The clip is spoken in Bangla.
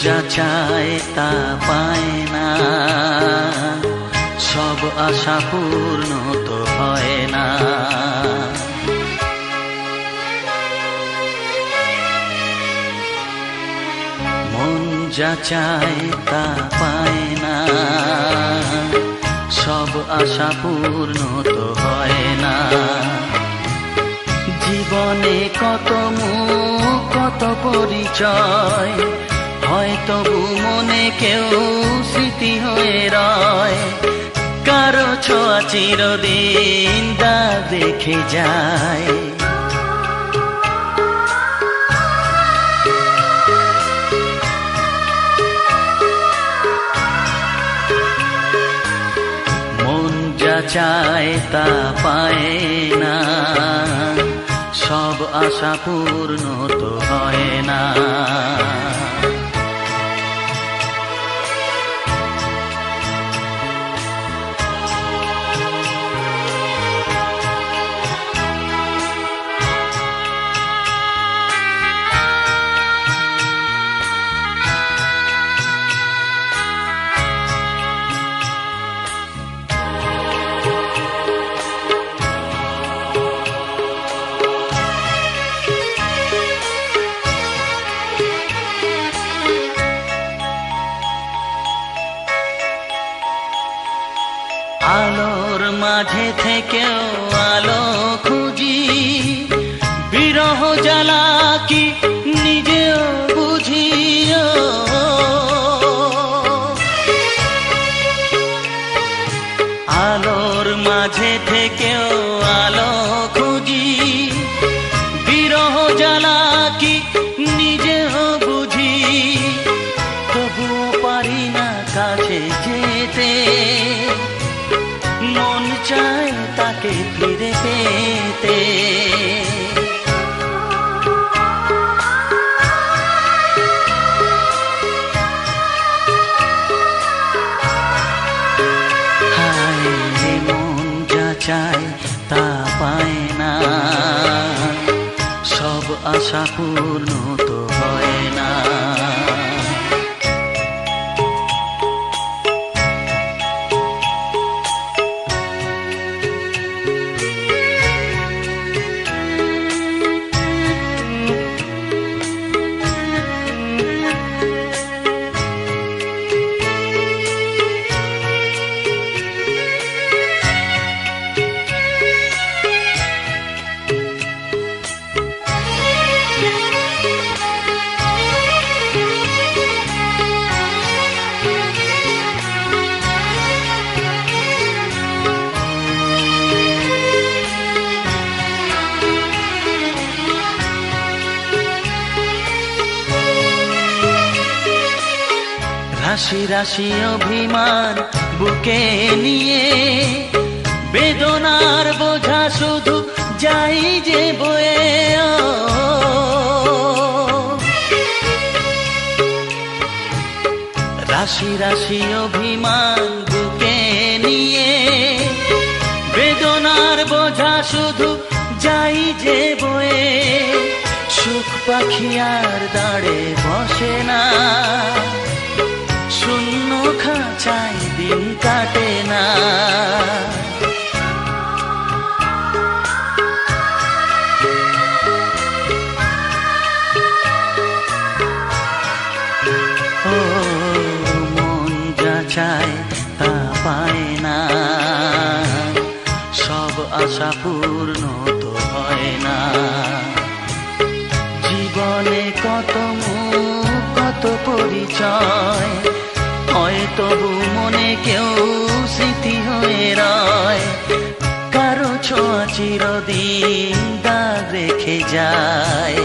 যা চায় তা পায় না, সব আশা পূর্ণ তো হয় না। মন যা চায় তা পায় না, সব আশা পূর্ণ তো হয় না। জীবনে কত মুখ কত পরিচয়, হয়তো মনে কেউ স্মৃতি হয়ে রয়। কারো ছোঁয়া চিরদিন দাগ রেখে যায়। মন যা চায় তা পায় না, সব আশা পূর্ণ তো হয় না। আলোর মাঝে থেকেও আলো খুঁজি, বিরহ জ্বালা কি নিজেও বুঝিও। আলোর মাঝে থেকেও আলো খুঁজি, বিরহ জ্বালা কি নিজেও বুঝি। তবুও পারি না কাছে যেতে, মন চায় তাকে ফিরে পেতে। হায় মন যা চায় তা পায় না, সব আশা পূর্ণ তো হয় না। রাশি রাশি অভিমান বুকে নিয়ে, বেদনার বোঝা শুধু যাই যে বয়ে। রাশি রাশি অভিমান বুকে নিয়ে, বেদনার বোঝা শুধু যাই যে বয়ে। সুখ পাখি আর দাঁড়ে বসে না, শূন্য খাঁচায় দিন কাটে না। ও মন যা চায় তা পায় না, সব আশা পূর্ণ তো হয় না। জীবনে কত মুখ কত পরিচয়, হয়তো মনে কেউ স্মৃতি হয়ে রয়। কারো ছোঁয়া চিরদিন দাগ রেখে যায়।